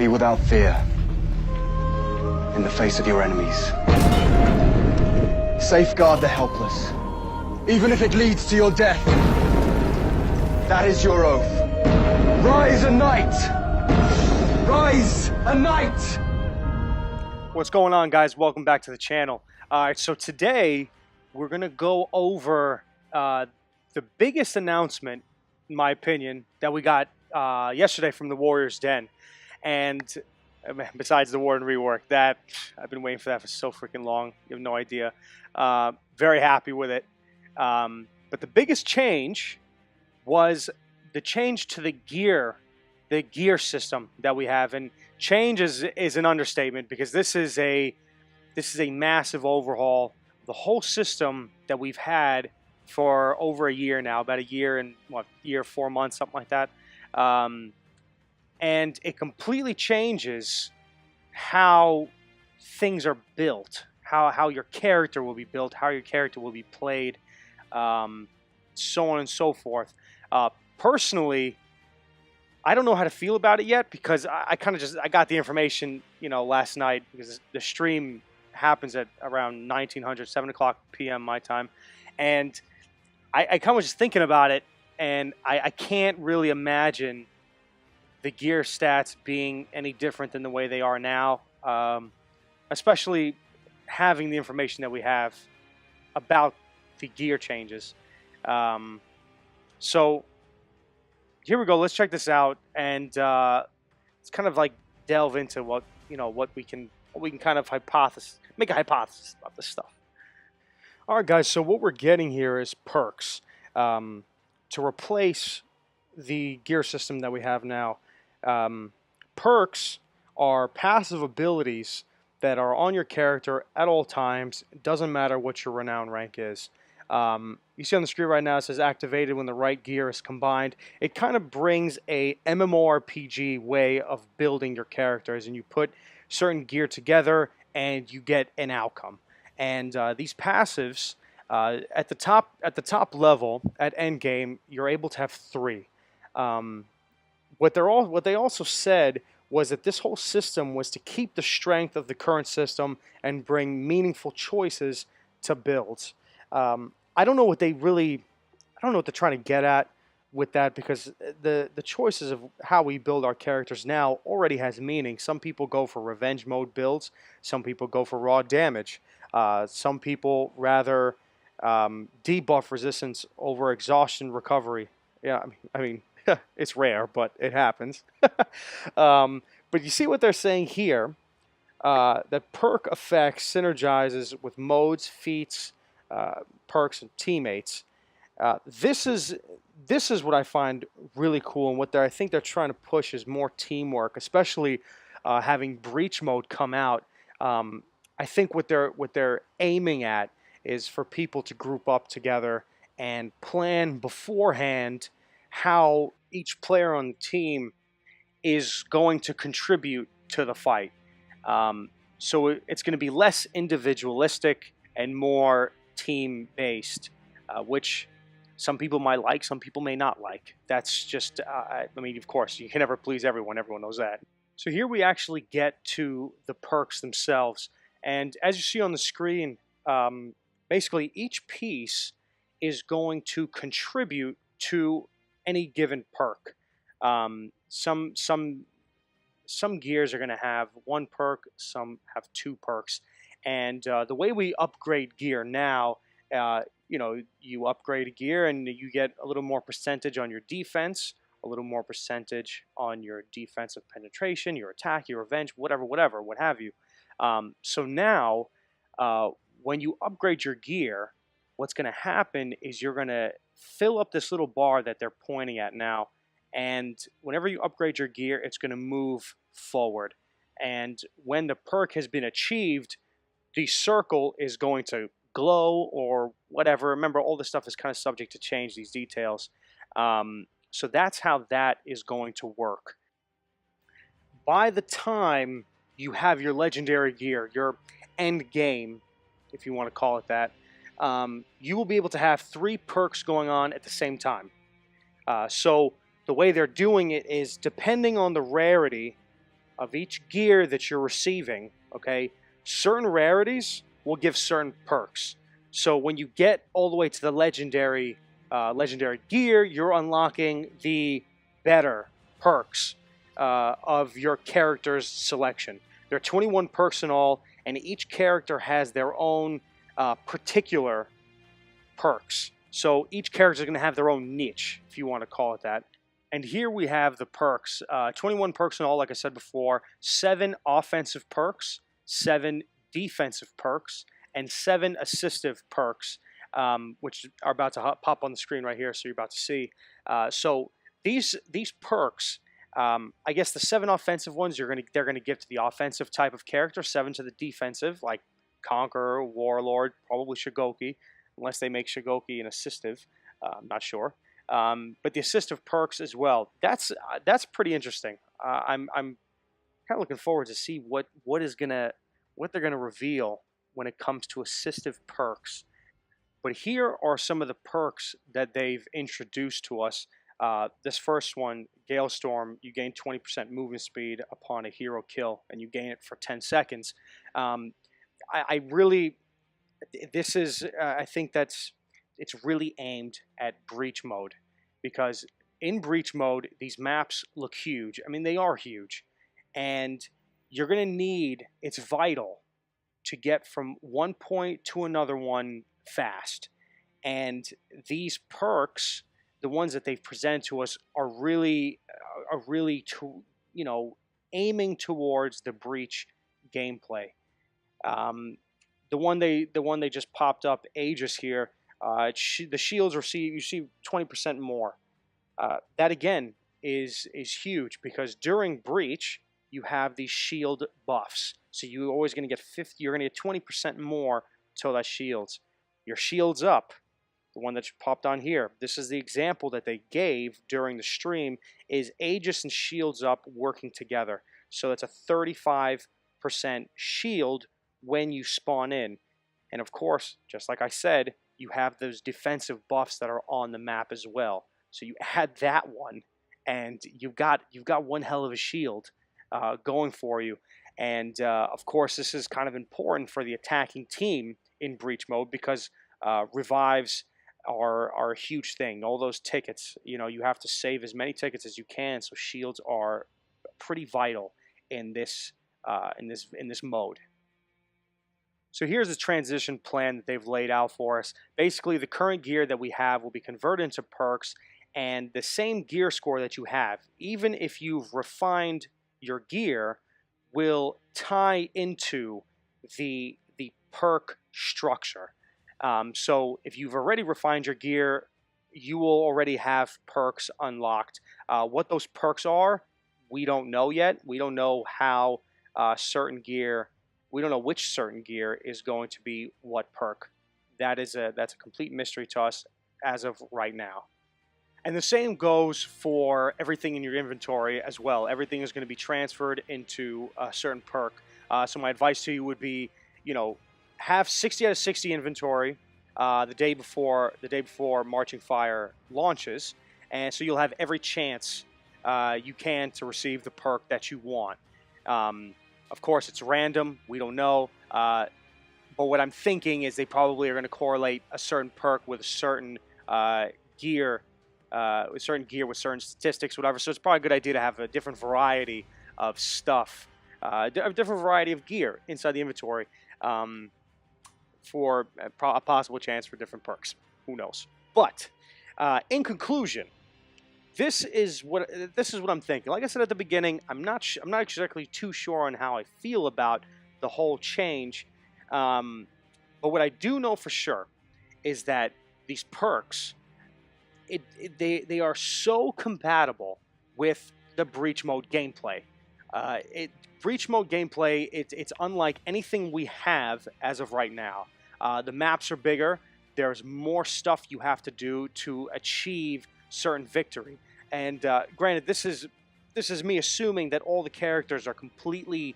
Be without fear in the face of your enemies. Safeguard the helpless, even if it leads to your death. That is your oath. Rise a knight! Rise a knight! What's going on, guys? Welcome back to the channel. Alright, so today we're going to go over the biggest announcement, in my opinion, that we got yesterday from the Warriors Den. And besides the War and Rework, that I've been waiting for that for so freaking long. You have no idea. Very happy with it. But the biggest change was the change to the gear system that we have. And change is an understatement, because this is a massive overhaul of the whole system that we've had for over a year now, about a year and 4 months, something like that. And it completely changes how things are built, how your character will be built, how your character will be played, so on and so forth. Personally, I don't know how to feel about it yet, because I got the information, last night, because the stream happens at around 1900, 7 o'clock p.m. my time, and I kind of was just thinking about it, and I can't really imagine the gear stats being any different than the way they are now, especially having the information that we have about the gear changes. So here we go. Let's check this out, and let's kind of like delve into what we can kind of make a hypothesis about this stuff. All right, guys. So what we're getting here is perks to replace the gear system that we have now. Perks are passive abilities that are on your character at all times. It doesn't matter what your renown rank is. You see on the screen right now, it says activated when the right gear is combined. It kind of brings a MMORPG way of building your characters, and you put certain gear together and you get an outcome. And these passives, at the top level, at endgame, you're able to have 3. What they also said was that this whole system was to keep the strength of the current system and bring meaningful choices to builds. I don't know what they're trying to get at with that, because the choices of how we build our characters now already has meaning. Some people go for revenge mode builds. Some people go for raw damage. Some people rather debuff resistance over exhaustion recovery. Yeah, I mean it's rare, but it happens. But you see what they're saying here, that perk effects synergizes with modes, feats, perks, and teammates. This is what I find really cool, and what I think they're trying to push is more teamwork, especially having breach mode come out. I think what they're aiming at is for people to group up together and plan beforehand how each player on the team is going to contribute to the fight. So it's going to be less individualistic and more team-based, which some people might like, some people may not like. That's just, I mean, of course, you can never please everyone. Everyone knows that. So here we actually get to the perks themselves. And as you see on the screen, basically each piece is going to contribute to any given perk. Some gears are going to have 1 perk, some have 2 perks. And the way we upgrade gear now, you upgrade a gear and you get a little more percentage on your defense, a little more percentage on your defensive penetration, your attack, your revenge, whatever, what have you. So now, when you upgrade your gear, what's going to happen is you're going to fill up this little bar that they're pointing at now, and whenever you upgrade your gear, it's going to move forward. And when the perk has been achieved, the circle is going to glow or whatever. Remember, all this stuff is kind of subject to change, these details. So that's how that is going to work. By the time you have your legendary gear, your end game, if you want to call it that, you will be able to have 3 perks going on at the same time. So the way they're doing it is, depending on the rarity of each gear that you're receiving, okay, certain rarities will give certain perks. So when you get all the way to the legendary gear, you're unlocking the better perks of your character's selection. There are 21 perks in all, and each character has their own particular perks. So each character is going to have their own niche, if you want to call it that. And here we have the perks. 21 perks in all, like I said before. 7 offensive perks, 7 defensive perks, and 7 assistive perks, which are about to pop on the screen right here, so you're about to see. So these perks, I guess the 7 offensive ones they're gonna give to the offensive type of character. 7 to the defensive, like Conqueror, Warlord, probably Shigoki, unless they make Shigoki an assistive. I'm not sure. But the assistive perks as well. That's pretty interesting. I'm kind of looking forward to see what they're gonna reveal when it comes to assistive perks. But here are some of the perks that they've introduced to us. This first one, Gale Storm, you gain 20% movement speed upon a hero kill, and you gain it for 10 seconds. I really, this is, I think it's really aimed at Breach mode, because in Breach mode, these maps look huge. I mean, they are huge, and you're going to need, it's vital to get from one point to another one fast. And these perks, the ones that they've presented to us, are really aiming towards the Breach gameplay. The one they just popped up, Aegis here, the shields you see 20% more. That again is huge, because during Breach you have these shield buffs, so you're always going to get 50. You're going to get 20% more to that shields. Your shields up, the one that popped on here. This is the example that they gave during the stream, is Aegis and shields up working together. So that's a 35% shield when you spawn in. And of course, just like I said, you have those defensive buffs that are on the map as well. So you add that one, and you've got one hell of a shield going for you. And of course, this is kind of important for the attacking team in Breach mode, because revives are a huge thing. All those tickets, you have to save as many tickets as you can. So shields are pretty vital in this mode. So here's the transition plan that they've laid out for us. Basically, the current gear that we have will be converted into perks, and the same gear score that you have, even if you've refined your gear, will tie into the perk structure. So if you've already refined your gear, you will already have perks unlocked. What those perks are, we don't know yet. We don't know how we don't know which certain gear is going to be what perk. That's a complete mystery to us as of right now. And the same goes for everything in your inventory as well. Everything is going to be transferred into a certain perk. So my advice to you would be, have 60 out of 60 inventory the day before Marching Fire launches, and so you'll have every chance you can to receive the perk that you want. Of course, it's random. We don't know. But what I'm thinking is they probably are going to correlate a certain perk with a certain gear, with certain statistics, whatever. So it's probably a good idea to have a different variety of stuff, a different variety of gear inside the inventory, for a possible chance for different perks. Who knows? But in conclusion, this is what I'm thinking. Like I said at the beginning, I'm not exactly too sure on how I feel about the whole change. But what I do know for sure is that these perks, they are so compatible with the Breach mode gameplay. Breach mode gameplay, it's unlike anything we have as of right now. The maps are bigger. There's more stuff you have to do to achieve certain victory. And granted, this is me assuming that all the characters are completely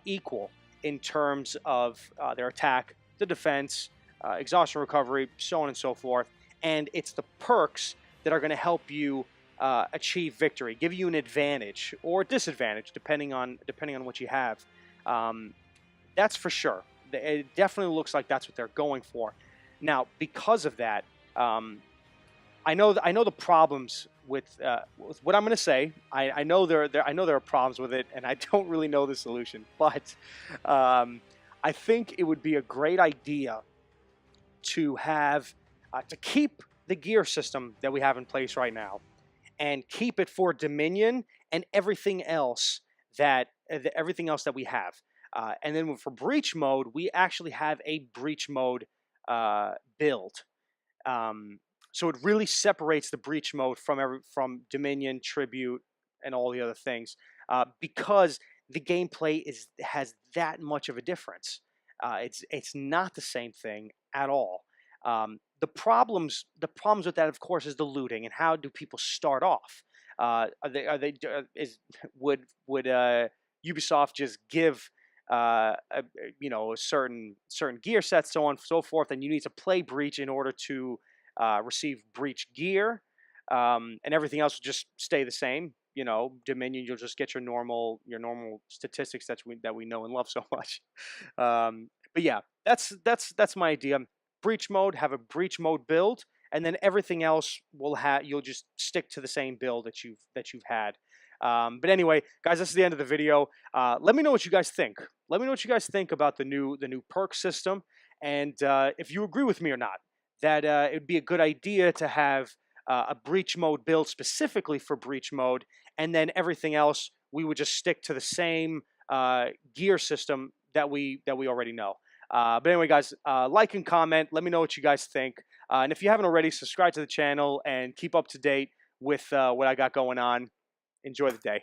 equal in terms of their attack, the defense, exhaustion recovery, so on and so forth. And it's the perks that are going to help you achieve victory, give you an advantage or disadvantage depending on what you have. That's for sure. It definitely looks like that's what they're going for. Now, because of that, I know the problems with what I'm going to say. I know there are problems with it, and I don't really know the solution. But I think it would be a great idea to have to keep the gear system that we have in place right now, and keep it for Dominion and everything else that we have. And then for breach mode, we actually have a breach mode build. So it really separates the breach mode from Dominion, Tribute, and all the other things, because the gameplay has that much of a difference. It's not the same thing at all. The problems with that, of course, is the looting and how do people start off. Would Ubisoft just give a certain gear sets, so on and so forth, and you need to play Breach in order to receive Breach gear, and everything else will just stay the same. Dominion, you'll just get your normal statistics that we know and love so much. But yeah, that's my idea. Breach mode, have a breach mode build, and then everything else you'll just stick to the same build that you've had. But anyway, guys, this is the end of the video. Let me know what you guys think. Let me know what you guys think about the new perk system, and if you agree with me or not, that it would be a good idea to have a breach mode build specifically for breach mode, and then everything else we would just stick to the same gear system that we already know. But anyway, guys, like and comment. Let me know what you guys think. And if you haven't already, subscribe to the channel and keep up to date with what I got going on. Enjoy the day.